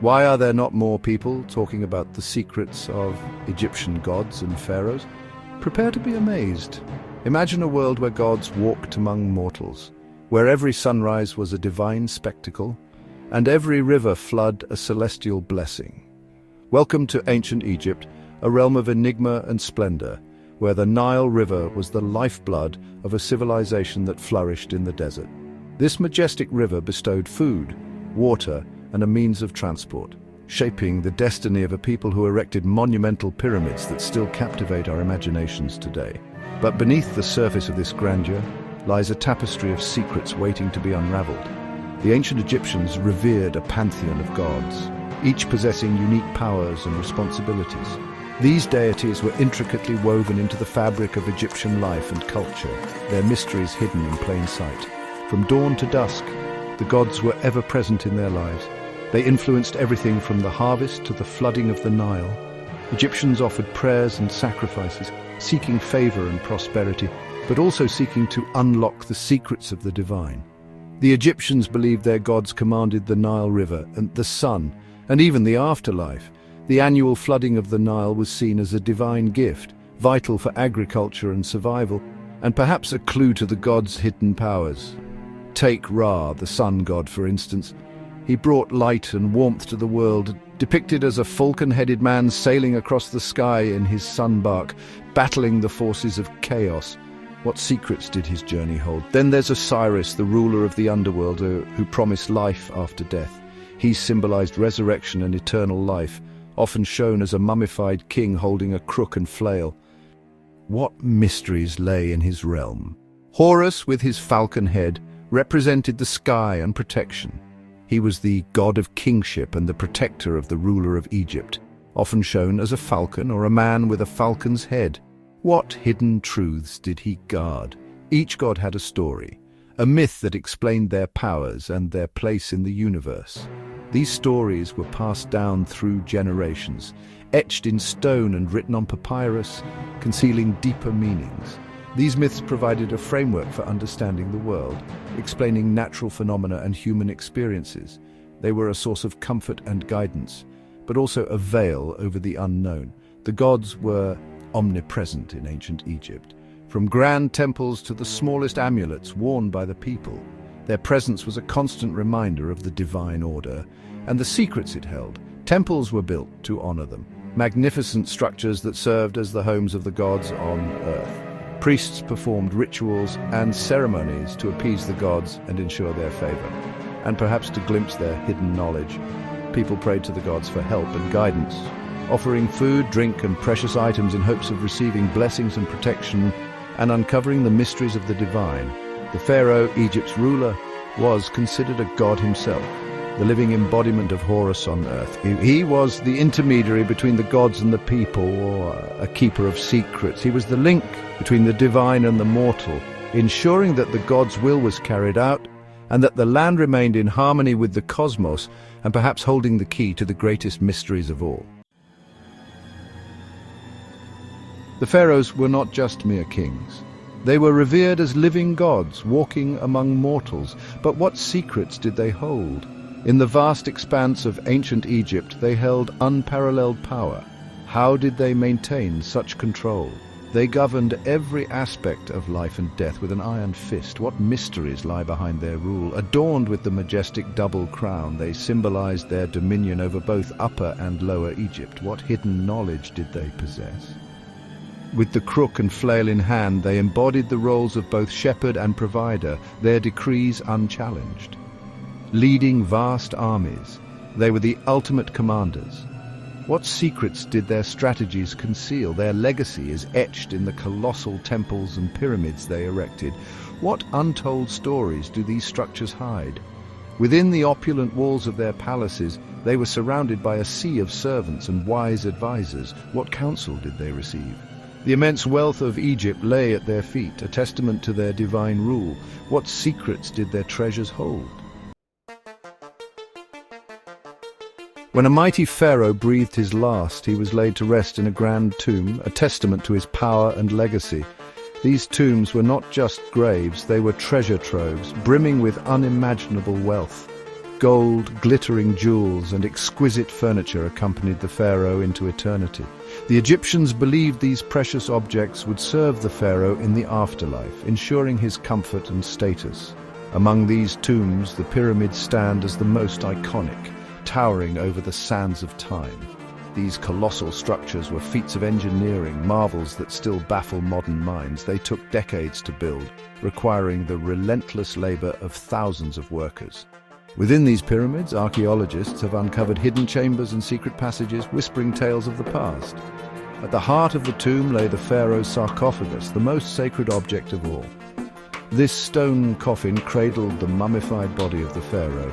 Why are there not more people talking about the secrets of Egyptian gods and pharaohs? Prepare to be amazed. Imagine a world where gods walked among mortals, where every sunrise was a divine spectacle, and every river flood a celestial blessing. Welcome to ancient Egypt, a realm of enigma and splendor, where the Nile River was the lifeblood of a civilization that flourished in the desert. This majestic river bestowed food, water, and a means of transport, shaping the destiny of a people who erected monumental pyramids that still captivate our imaginations today. But beneath the surface of this grandeur lies a tapestry of secrets waiting to be unraveled. The ancient Egyptians revered a pantheon of gods, each possessing unique powers and responsibilities. These deities were intricately woven into the fabric of Egyptian life and culture, their mysteries hidden in plain sight. From dawn to dusk, the gods were ever present in their lives. They influenced everything from the harvest to the flooding of the Nile. Egyptians offered prayers and sacrifices, seeking favor and prosperity, but also seeking to unlock the secrets of the divine. The Egyptians believed their gods commanded the Nile River and the sun, and even the afterlife. The annual flooding of the Nile was seen as a divine gift, vital for agriculture and survival, and perhaps a clue to the gods' hidden powers. Take Ra, the sun god, for instance. He brought light and warmth to the world, depicted as a falcon-headed man sailing across the sky in his sun bark, battling the forces of chaos. What secrets did his journey hold? Then there's Osiris, the ruler of the underworld, who promised life after death. He symbolized resurrection and eternal life, often shown as a mummified king holding a crook and flail. What mysteries lay in his realm? Horus, with his falcon head, represented the sky and protection. He was the god of kingship and the protector of the ruler of Egypt, often shown as a falcon or a man with a falcon's head. What hidden truths did he guard? Each god had a story, a myth that explained their powers and their place in the universe. These stories were passed down through generations, etched in stone and written on papyrus, concealing deeper meanings. These myths provided a framework for understanding the world, explaining natural phenomena and human experiences. They were a source of comfort and guidance, but also a veil over the unknown. The gods were omnipresent in ancient Egypt, from grand temples to the smallest amulets worn by the people. Their presence was a constant reminder of the divine order and the secrets it held. Temples were built to honor them, magnificent structures that served as the homes of the gods on earth. Priests performed rituals and ceremonies to appease the gods and ensure their favor, and perhaps to glimpse their hidden knowledge. People prayed to the gods for help and guidance, offering food, drink, and precious items in hopes of receiving blessings and protection and uncovering the mysteries of the divine. The Pharaoh, Egypt's ruler, was considered a god himself, the living embodiment of Horus on earth. He was the intermediary between the gods and the people, or a keeper of secrets. He was the link between the divine and the mortal, ensuring that the god's will was carried out and that the land remained in harmony with the cosmos, and perhaps holding the key to the greatest mysteries of all. The pharaohs were not just mere kings. They were revered as living gods, walking among mortals. But what secrets did they hold? In the vast expanse of ancient Egypt, they held unparalleled power. How did they maintain such control? They governed every aspect of life and death with an iron fist. What mysteries lie behind their rule? Adorned with the majestic double crown, they symbolized their dominion over both Upper and Lower Egypt. What hidden knowledge did they possess? With the crook and flail in hand, they embodied the roles of both shepherd and provider, their decrees unchallenged. Leading vast armies, they were the ultimate commanders. What secrets did their strategies conceal? Their legacy is etched in the colossal temples and pyramids they erected. What untold stories do these structures hide? Within the opulent walls of their palaces, they were surrounded by a sea of servants and wise advisors. What counsel did they receive? The immense wealth of Egypt lay at their feet, a testament to their divine rule. What secrets did their treasures hold? When a mighty pharaoh breathed his last, he was laid to rest in a grand tomb, a testament to his power and legacy. These tombs were not just graves, they were treasure troves, brimming with unimaginable wealth. gold, glittering jewels, and exquisite furniture accompanied the pharaoh into eternity. The Egyptians believed these precious objects would serve the pharaoh in the afterlife, ensuring his comfort and status. Among these tombs, the pyramids stand as the most iconic, towering over the sands of time. These colossal structures were feats of engineering, marvels that still baffle modern minds. They took decades to build, requiring the relentless labor of thousands of workers. Within these pyramids, archaeologists have uncovered hidden chambers and secret passages, whispering tales of the past. At the heart of the tomb lay the pharaoh's sarcophagus, the most sacred object of all. This stone coffin cradled the mummified body of the pharaoh,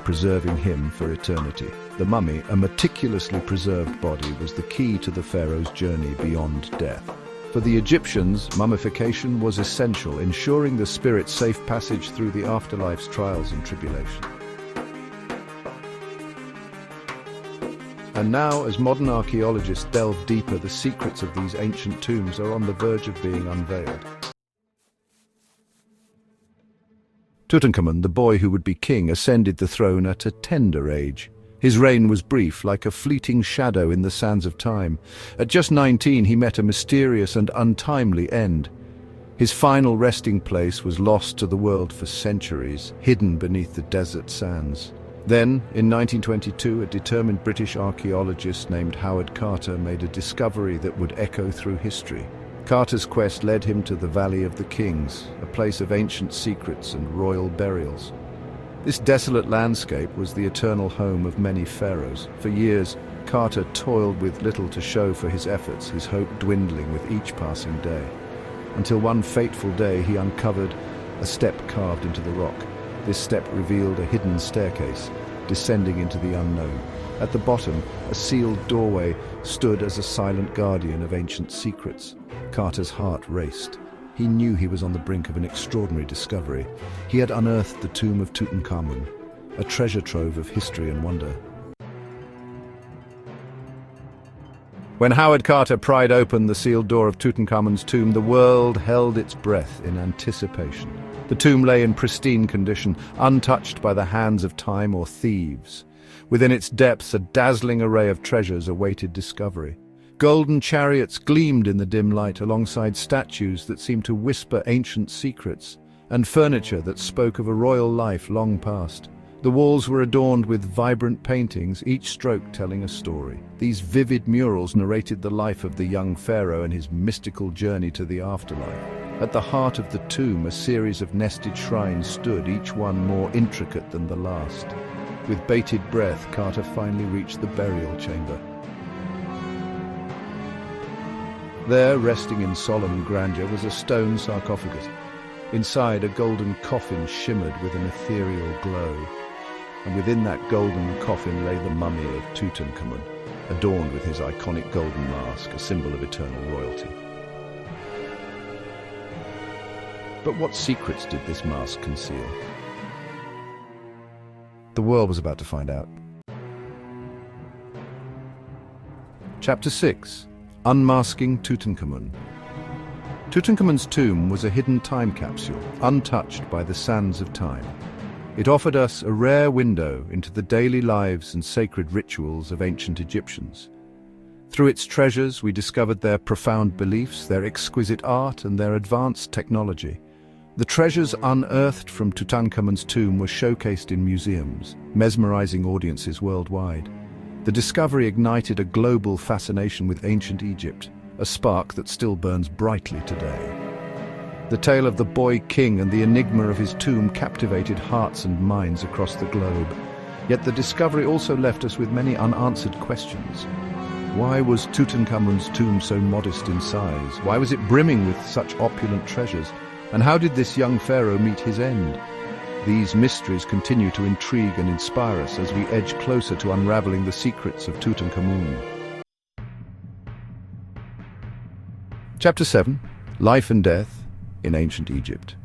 preserving him for eternity. The mummy, a meticulously preserved body, was the key to the pharaoh's journey beyond death. For the Egyptians, mummification was essential, ensuring the spirit's safe passage through the afterlife's trials and tribulation. And now, as modern archaeologists delve deeper, the secrets of these ancient tombs are on the verge of being unveiled. Tutankhamun, the boy who would be king, ascended the throne at a tender age. His reign was brief, like a fleeting shadow in the sands of time. At just 19, he met a mysterious and untimely end. His final resting place was lost to the world for centuries, hidden beneath the desert sands. Then, in 1922, a determined British archaeologist named Howard Carter made a discovery that would echo through history. Carter's quest led him to the Valley of the Kings, a place of ancient secrets and royal burials. This desolate landscape was the eternal home of many pharaohs. For years, Carter toiled with little to show for his efforts, his hope dwindling with each passing day. Until one fateful day, he uncovered a step carved into the rock. This step revealed a hidden staircase, descending into the unknown. At the bottom, a sealed doorway stood as a silent guardian of ancient secrets. Carter's heart raced. He knew he was on the brink of an extraordinary discovery. He had unearthed the tomb of Tutankhamun, a treasure trove of history and wonder. When Howard Carter pried open the sealed door of Tutankhamun's tomb, the world held its breath in anticipation. The tomb lay in pristine condition, untouched by the hands of time or thieves. Within its depths, a dazzling array of treasures awaited discovery. Golden chariots gleamed in the dim light alongside statues that seemed to whisper ancient secrets, and furniture that spoke of a royal life long past. The walls were adorned with vibrant paintings, each stroke telling a story. These vivid murals narrated the life of the young pharaoh and his mystical journey to the afterlife. At the heart of the tomb, a series of nested shrines stood, each one more intricate than the last. With bated breath, Carter finally reached the burial chamber. There, resting in solemn grandeur, was a stone sarcophagus. Inside, a golden coffin shimmered with an ethereal glow. And within that golden coffin lay the mummy of Tutankhamun, adorned with his iconic golden mask, a symbol of eternal royalty. But what secrets did this mask conceal? The world was about to find out. Chapter 6. Unmasking Tutankhamun. Tutankhamun's tomb was a hidden time capsule, untouched by the sands of time. It offered us a rare window into the daily lives and sacred rituals of ancient Egyptians. Through its treasures, we discovered their profound beliefs, their exquisite art, and their advanced technology. The treasures unearthed from Tutankhamun's tomb were showcased in museums, mesmerizing audiences worldwide. The discovery ignited a global fascination with ancient Egypt, a spark that still burns brightly today. The tale of the boy king and the enigma of his tomb captivated hearts and minds across the globe. Yet the discovery also left us with many unanswered questions. Why was Tutankhamun's tomb so modest in size? Why was it brimming with such opulent treasures? And how did this young pharaoh meet his end? These mysteries continue to intrigue and inspire us as we edge closer to unraveling the secrets of Tutankhamun. Chapter 7. Life and Death in Ancient Egypt.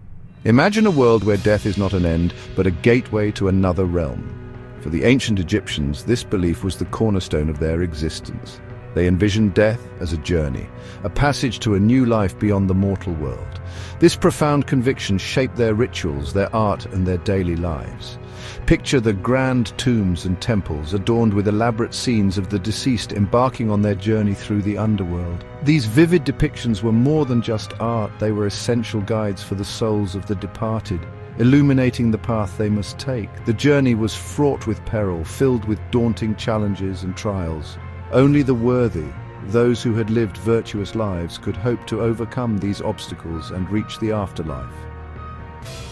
Imagine a world where death is not an end, but a gateway to another realm. For the ancient Egyptians, this belief was the cornerstone of their existence. They envisioned death as a journey, a passage to a new life beyond the mortal world. This profound conviction shaped their rituals, their art, and their daily lives. Picture the grand tombs and temples adorned with elaborate scenes of the deceased embarking on their journey through the underworld. These vivid depictions were more than just art, they were essential guides for the souls of the departed, illuminating the path they must take. The journey was fraught with peril, filled with daunting challenges and trials. Only the worthy, those who had lived virtuous lives, could hope to overcome these obstacles and reach the afterlife.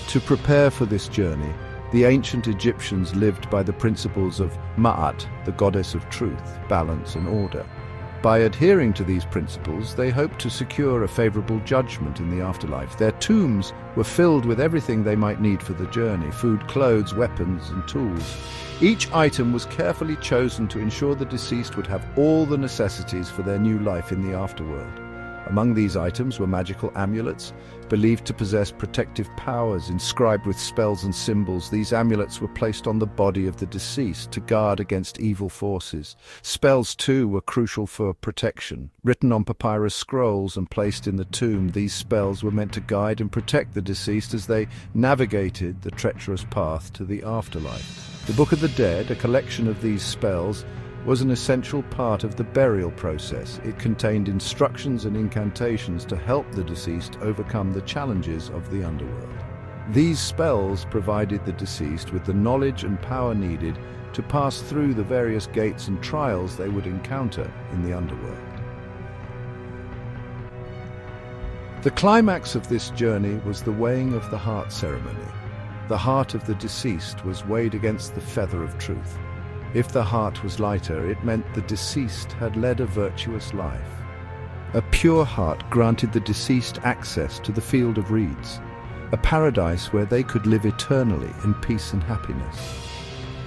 To prepare for this journey, the ancient Egyptians lived by the principles of Ma'at, the goddess of truth, balance and order. By adhering to these principles, they hoped to secure a favorable judgment in the afterlife. Their tombs were filled with everything they might need for the journey: food, clothes, weapons, and tools. Each item was carefully chosen to ensure the deceased would have all the necessities for their new life in the afterworld. Among these items were magical amulets, believed to possess protective powers inscribed with spells and symbols. These amulets were placed on the body of the deceased to guard against evil forces. Spells, too, were crucial for protection. Written on papyrus scrolls and placed in the tomb, these spells were meant to guide and protect the deceased as they navigated the treacherous path to the afterlife. The Book of the Dead, a collection of these spells, was an essential part of the burial process. It contained instructions and incantations to help the deceased overcome the challenges of the underworld. These spells provided the deceased with the knowledge and power needed to pass through the various gates and trials they would encounter in the underworld. The climax of this journey was the weighing of the heart ceremony. The heart of the deceased was weighed against the feather of truth. If the heart was lighter, it meant the deceased had led a virtuous life. A pure heart granted the deceased access to the field of reeds, a paradise where they could live eternally in peace and happiness.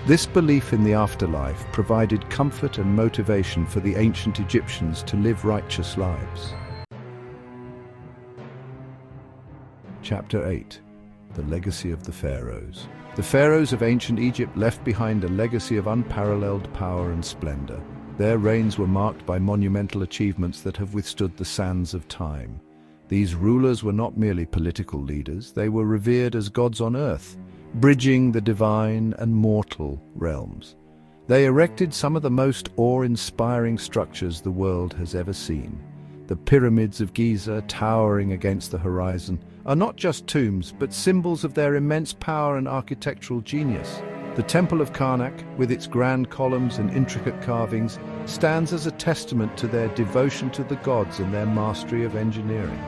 This belief in the afterlife provided comfort and motivation for the ancient Egyptians to live righteous lives. Chapter 8. The Legacy of the Pharaohs. The pharaohs of ancient Egypt left behind a legacy of unparalleled power and splendor. Their reigns were marked by monumental achievements that have withstood the sands of time. These rulers were not merely political leaders, they were revered as gods on earth, bridging the divine and mortal realms. They erected some of the most awe-inspiring structures the world has ever seen. The pyramids of Giza, towering against the horizon, are not just tombs, but symbols of their immense power and architectural genius. The Temple of Karnak, with its grand columns and intricate carvings, stands as a testament to their devotion to the gods and their mastery of engineering.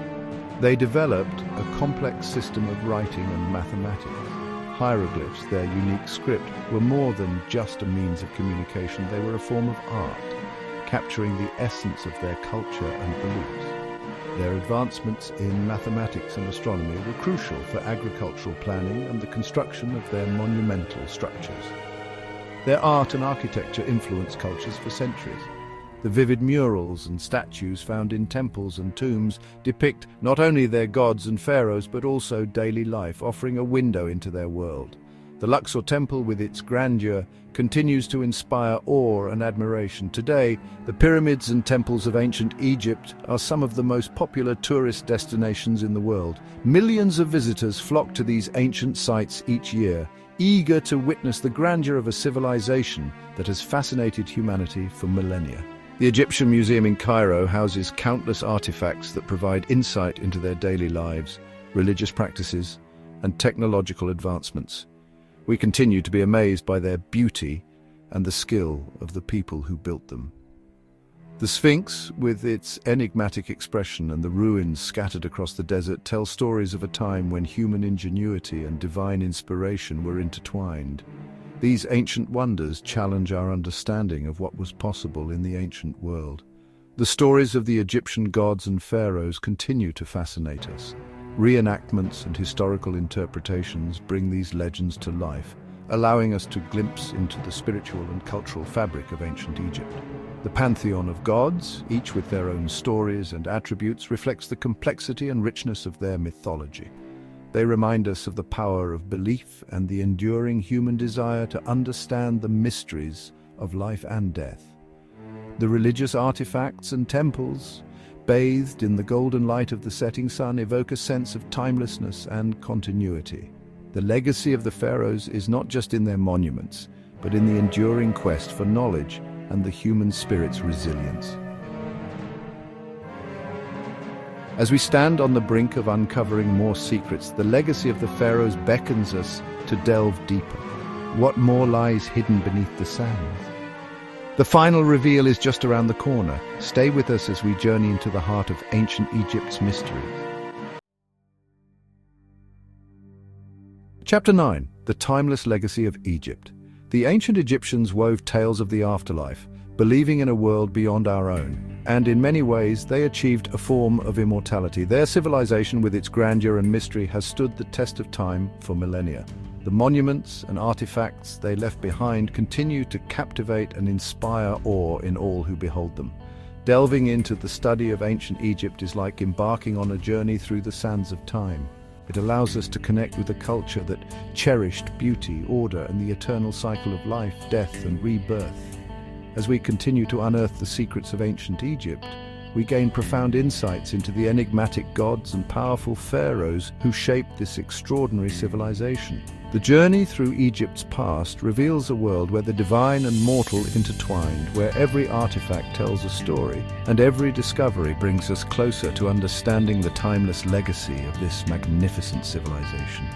They developed a complex system of writing and mathematics. Hieroglyphs, their unique script, were more than just a means of communication. They were a form of art, capturing the essence of their culture and beliefs. Their advancements in mathematics and astronomy were crucial for agricultural planning and the construction of their monumental structures. Their art and architecture influenced cultures for centuries. The vivid murals and statues found in temples and tombs depict not only their gods and pharaohs but also daily life, offering a window into their world. The Luxor Temple, with its grandeur, continues to inspire awe and admiration. Today, the pyramids and temples of ancient Egypt are some of the most popular tourist destinations in the world. Millions of visitors flock to these ancient sites each year, eager to witness the grandeur of a civilization that has fascinated humanity for millennia. The Egyptian Museum in Cairo houses countless artifacts that provide insight into their daily lives, religious practices, and technological advancements. We continue to be amazed by their beauty and the skill of the people who built them. The Sphinx, with its enigmatic expression, and the ruins scattered across the desert, tell stories of a time when human ingenuity and divine inspiration were intertwined. These ancient wonders challenge our understanding of what was possible in the ancient world. The stories of the Egyptian gods and pharaohs continue to fascinate us. Reenactments and historical interpretations bring these legends to life, allowing us to glimpse into the spiritual and cultural fabric of ancient Egypt. The pantheon of gods, each with their own stories and attributes, reflects the complexity and richness of their mythology. They remind us of the power of belief and the enduring human desire to understand the mysteries of life and death. The religious artifacts and temples, bathed in the golden light of the setting sun, evoke a sense of timelessness and continuity. The legacy of the pharaohs is not just in their monuments, but in the enduring quest for knowledge and the human spirit's resilience. As we stand on the brink of uncovering more secrets, the legacy of the pharaohs beckons us to delve deeper. What more lies hidden beneath the sands? The final reveal is just around the corner. Stay with us as we journey into the heart of ancient Egypt's mysteries. Chapter 9. The Timeless Legacy of Egypt. The ancient Egyptians wove tales of the afterlife, believing in a world beyond our own, and in many ways they achieved a form of immortality. Their civilization, with its grandeur and mystery, has stood the test of time for millennia. The monuments and artifacts they left behind continue to captivate and inspire awe in all who behold them. Delving into the study of ancient Egypt is like embarking on a journey through the sands of time. It allows us to connect with a culture that cherished beauty, order, and the eternal cycle of life, death, and rebirth. As we continue to unearth the secrets of ancient Egypt, we gain profound insights into the enigmatic gods and powerful pharaohs who shaped this extraordinary civilization. The journey through Egypt's past reveals a world where the divine and mortal intertwined, where every artifact tells a story, and every discovery brings us closer to understanding the timeless legacy of this magnificent civilization.